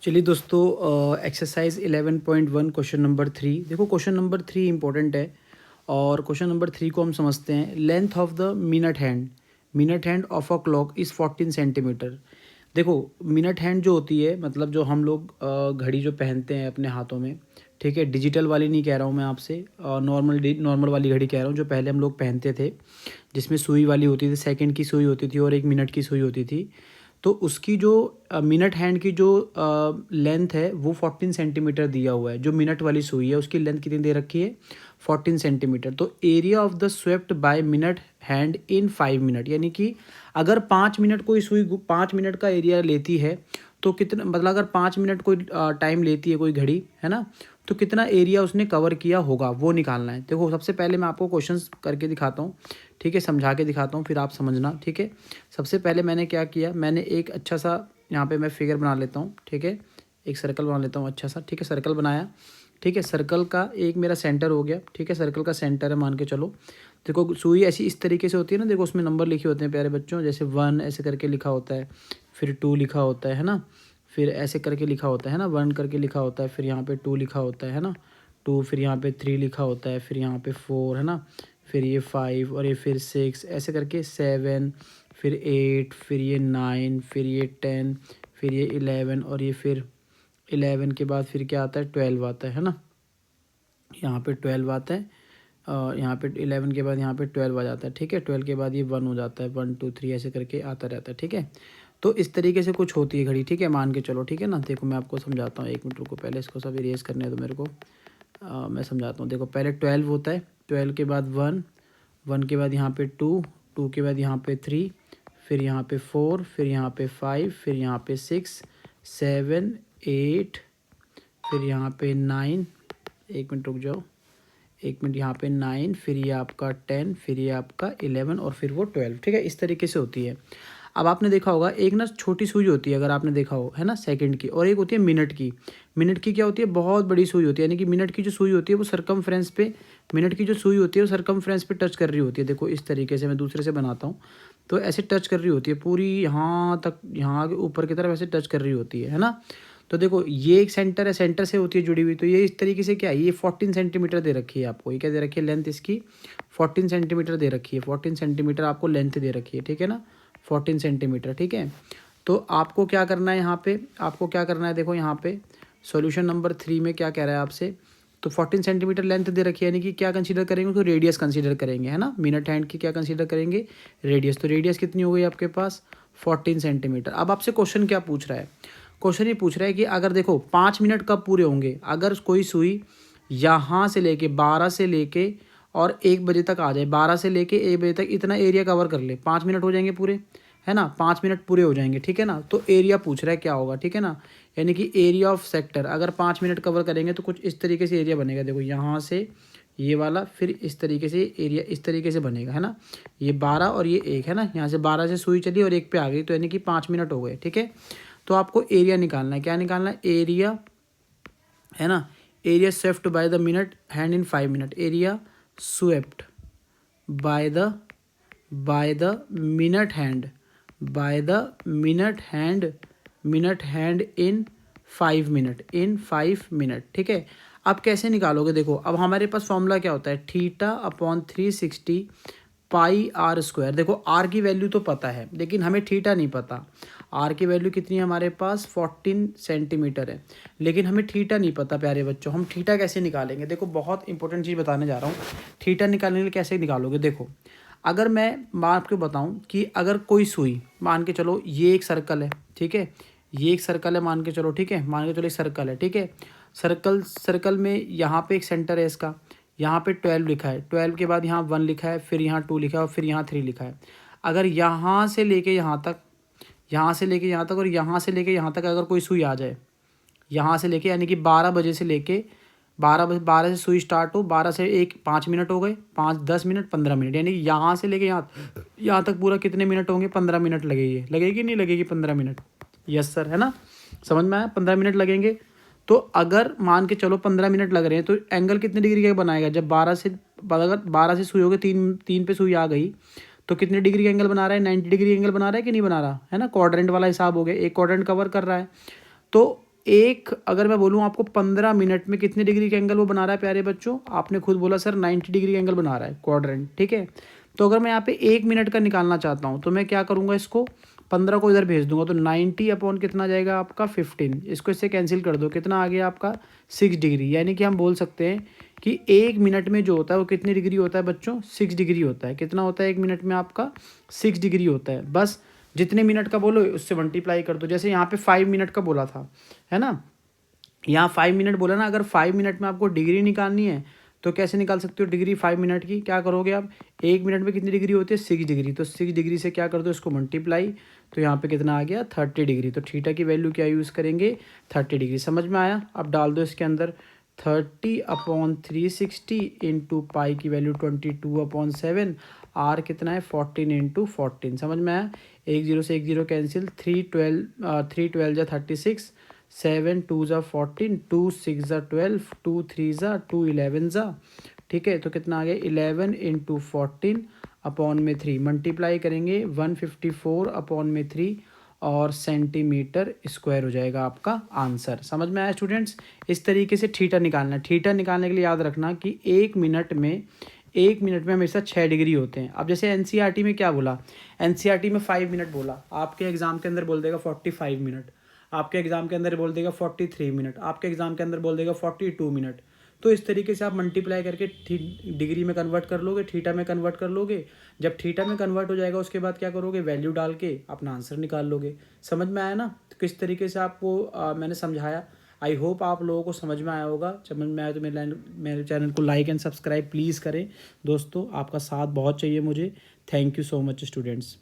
चलिए दोस्तों, exercise 11.1 question number 3। देखो क्वेश्चन नंबर 3 इंपॉर्टेंट है और क्वेश्चन नंबर 3 को हम समझते हैं। Length of the minute hand of a clock is 14 centimetre. देखो मिनट हैंड जो होती है, मतलब जो हम लोग घड़ी जो पहनते हैं अपने हाथों में, ठीक है। डिजिटल वाली नहीं कह रहा हूँ मैं आपसे, नॉर्मल वाली घड़ी कह रहा हूँ जो पहले हम लोग पहनते थे, जिसमें सुई वाली होती थी, सेकंड की सुई होती थी और 1 मिनट की सुई होती थी। तो उसकी जो मिनट हैंड की जो लेंथ है वो 14 सेंटीमीटर दिया हुआ है। जो मिनट वाली सुई है उसकी लेंथ कितनी दे रखी है, 14 सेंटीमीटर। तो area of the swept by minute hand in 5 minute, यानी कि अगर 5 मिनट कोई सुई 5 मिनट का एरिया लेती है तो कितना, मतलब अगर 5 मिनट कोई टाइम लेती है कोई घड़ी, है ना, तो कितना एरिया उसने कवर किया होगा वो निकालना है। देखो सबसे पहले मैं आपको क्वेश्चंस करके दिखाता हूँ, ठीक है, समझा के दिखाता हूँ, फिर आप समझना, ठीक है। सबसे पहले मैंने क्या किया, मैंने एक अच्छा सा यहाँ पे मैं फिगर बना लेता हूँ, ठीक है, एक सर्कल बना लेता हूँ अच्छा सा, ठीक है। सर्कल बनाया, ठीक है। सर्कल का एक मेरा सेंटर हो गया, ठीक है। सर्कल का सेंटर है मान के चलो। देखो सुई ऐसी इस तरीके से होती है ना, देखो उसमें नंबर लिखे होते हैं प्यारे बच्चों, जैसे 1 ऐसे करके लिखा होता है, फिर 2 लिखा होता है ना, फिर ऐसे करके लिखा होता है ना, 1 करके लिखा होता है, फिर यहाँ पे 2 लिखा होता है ना, 2, फिर यहाँ पे 3 लिखा होता है, फिर यहाँ पे 4 है ना, फिर ये 5 और ये फिर 6 ऐसे करके 7, फिर 8, फिर ये 9, फिर ये 10, फिर ये 11 और ये फिर 11 के बाद फिर क्या आता है, 12 आता है ना। यहाँ पे 12 आता है, यहाँ पे 11 के बाद यहाँ पे 12 आ जाता है, ठीक है। 12 के बाद ये 1 हो जाता है, 1 2 3 ऐसे करके आता रहता है, ठीक है। तो इस तरीके से कुछ होती है घड़ी, ठीक है, मान के चलो, ठीक है ना। देखो मैं आपको समझाता हूँ, 1 मिनट रुको, पहले इसको सब इरेज करने दो मेरे को। मैं समझाता हूँ। देखो पहले 12 होता है, 12 के बाद 1, 1 के बाद यहाँ पे 2, 2 के बाद यहाँ पे 3, फिर यहाँ पे 4, फिर यहाँ पे 5, फिर यहाँ पे 6, 7, 8, फिर यहाँ पे 9, 1 मिनट रुक जाओ, 1 मिनट, यहाँ पे 9, फिर ये आपका 10, फिर ये आपका 11 और फिर वो 12, ठीक है। इस तरीके से होती है। अब आपने देखा होगा एक ना छोटी सुई होती है, अगर आपने देखा हो, है ना, सेकंड की, और एक होती है मिनट की। मिनट की क्या होती है, बहुत बड़ी सुई होती है, यानी कि मिनट की जो सुई होती है वो सरकमफ्रेंस पे, मिनट की जो सुई होती है वो सरकमफ्रेंस पे टच कर रही होती है। देखो इस तरीके से मैं दूसरे से बनाता हूँ, तो ऐसे टच कर रही होती है पूरी, यहाँ तक, यहाँ के ऊपर की तरफ ऐसे टच कर रही होती है ना। तो देखो ये एक सेंटर है, सेंटर से होती है जुड़ी हुई, तो ये इस तरीके से क्या है, ये 14 सेंटीमीटर दे रखी है आपको। ये क्या दे रखी है, लेंथ इसकी 14 सेंटीमीटर दे रखी है, 14 सेंटीमीटर आपको लेंथ दे रखी है, ठीक है ना, 14 सेंटीमीटर, ठीक है। तो आपको क्या करना है यहाँ पे, आपको क्या करना है, देखो यहाँ पे सॉल्यूशन नंबर 3 में क्या कह रहा है आपसे, तो 14 सेंटीमीटर लेंथ दे रखी है, यानी कि क्या कंसीडर करेंगे, तो रेडियस कंसीडर करेंगे, है ना। मिनट हैंड की क्या कंसीडर करेंगे, रेडियस। तो रेडियस कितनी हो गई आपके पास, 14 सेंटीमीटर। अब आपसे क्वेश्चन क्या पूछ रहा है, क्वेश्चन ये पूछ रहा है कि अगर देखो 5 मिनट कब पूरे होंगे, अगर कोई सुई यहाँ से लेके 12 से लेके और 1 बजे तक आ जाए, 12 से लेके 1 बजे तक इतना एरिया कवर कर ले, 5 मिनट हो जाएंगे पूरे, है ना, 5 मिनट पूरे हो जाएंगे, ठीक है ना। तो एरिया पूछ रहा है क्या होगा, ठीक है ना, यानी कि एरिया ऑफ सेक्टर। अगर 5 मिनट कवर करेंगे तो कुछ इस तरीके से एरिया बनेगा। देखो यहाँ से ये वाला, फिर इस तरीके से एरिया इस तरीके से बनेगा, है ना। ये 12 और ये 1 है ना, यहाँ से 12 से सुई चली और 1 पे आ गई, तो यानी कि 5 मिनट हो गए, ठीक है। तो आपको एरिया निकालना है, क्या निकालना है, एरिया, है ना, area swept by the minute hand in 5 minute, area swept by the minute hand, by the minute hand in 5 minute, in 5 minute, ठीक है। अब कैसे निकालोगे, देखो अब हमारे पास फॉर्मूला क्या होता है, θ/360 पाई आर स्क्वायर। देखो आर की वैल्यू तो पता है लेकिन हमें थीटा नहीं पता। आर की वैल्यू कितनी है हमारे पास, 14 सेंटीमीटर है, लेकिन हमें थीटा नहीं पता प्यारे बच्चों। हम थीटा कैसे निकालेंगे, देखो बहुत इंपॉर्टेंट चीज़ बताने जा रहा हूँ। थीटा निकालने के लिए कैसे निकालोगे, देखो अगर मैं आपको बताऊं कि अगर कोई सुई, मान के चलो ये एक सर्कल है, ठीक है, ये एक सर्कल है मान के चलो, ठीक है, मान के चलो एक सर्कल है, ठीक है। सर्कल में यहाँ पे एक सेंटर है इसका, यहाँ पे 12 लिखा है, 12 के बाद यहाँ 1 लिखा है, फिर यहाँ 2 लिखा है और फिर यहाँ 3 लिखा है। अगर यहाँ से लेके यहाँ तक, यहाँ से लेके यहाँ तक और यहाँ से लेके यहाँ तक अगर कोई सुई आ जाए, यहाँ से लेके, यानी कि 12 बजे से लेके 12 से सुई स्टार्ट हो, 12 से 5 मिनट हो गए, 5 10 मिनट 15 मिनट, यानी कि यहाँ से लेके यहाँ तक पूरा कितने मिनट होंगे, 15 मिनट लगेगी नहीं लगेगी 15 मिनट, यस सर, है ना, समझ में आया, 15 मिनट लगेंगे। तो अगर मान के चलो 15 मिनट लग रहे हैं तो एंगल कितने डिग्री का बनाएगा, जब 12 से सुई हो गए, तीन पे सुई आ गई तो कितने डिग्री का एंगल बना रहा है, 90 डिग्री एंगल बना रहा है कि नहीं बना रहा, है ना। क्वाड्रेंट वाला हिसाब हो गया, एक क्वाड्रेंट कवर कर रहा है। तो एक अगर मैं बोलूँ आपको 15 मिनट में कितने डिग्री का एंगल वो बना रहा है प्यारे बच्चों, आपने खुद बोला सर 90 डिग्री एंगल बना रहा है क्वाड्रेंट, ठीक है। तो अगर मैं यहाँ पे 1 मिनट का निकालना चाहता हूँ तो मैं क्या करूँगा, इसको 15 को इधर भेज दूंगा तो 90 अपॉन कितना जाएगा आपका 15, इसको इससे कैंसिल कर दो, कितना आ गया आपका 6 डिग्री। यानी कि हम बोल सकते हैं कि 1 मिनट में जो होता है वो कितनी डिग्री होता है बच्चों, 6 डिग्री होता है। कितना होता है 1 मिनट में आपका 6 डिग्री होता है। बस जितने मिनट का बोलो उससे मल्टीप्लाई कर दो। जैसे यहाँ पे 5 मिनट का बोला था, है ना, यहाँ 5 मिनट बोला ना, अगर 5 मिनट में आपको डिग्री निकालनी है तो कैसे निकाल सकते हो डिग्री 5 मिनट की, क्या करोगे आप, 1 मिनट में कितनी डिग्री होती है 6 डिग्री, तो 6 डिग्री से क्या कर दो इसको मल्टीप्लाई, तो यहाँ पे कितना आ गया 30 डिग्री। तो थीटा की वैल्यू क्या यूज़ करेंगे 30 डिग्री। समझ में आया, अब डाल दो इसके अंदर 30/360 इंटू पाई की वैल्यू 22/7, आर कितना है 14 इंटू 14। समझ में आया, 1 0 से 1 0 कैंसिल, 3 12 जा 36, 7 2 जा 14, 2 6 जा 12, 2 3 जा 2 11 जा, ठीक है। तो कितना आ गया 11 इंटू 14 अपॉन में 3, मल्टीप्लाई करेंगे 154/3 और सेंटीमीटर स्क्वायर हो जाएगा आपका आंसर। समझ में आया स्टूडेंट्स, इस तरीके से थीटा निकालना है। थीटा निकालने के लिए याद रखना कि 1 मिनट में हमेशा 6 डिग्री होते हैं। अब जैसे एनसीईआरटी में क्या बोला, एनसीईआरटी में 5 मिनट बोला, आपके एग्जाम के अंदर बोल देगा 45 मिनट, आपके एग्जाम के अंदर बोल देगा 43 मिनट, आपके एग्जाम के अंदर बोल देगा 42 मिनट। तो इस तरीके से आप मल्टीप्लाई करके डिग्री में कन्वर्ट कर लोगे, थीटा में कन्वर्ट कर लोगे। जब थीटा में कन्वर्ट हो जाएगा उसके बाद क्या करोगे, वैल्यू डाल के अपना आंसर निकाल लोगे। समझ में आया ना, तो किस तरीके से आपको मैंने समझाया। आई होप आप लोगों को समझ में आया होगा। समझ में आया तो मेरे चैनल को लाइक एंड सब्सक्राइब प्लीज़ करें। दोस्तों आपका साथ बहुत चाहिए मुझे। Thank you so much students.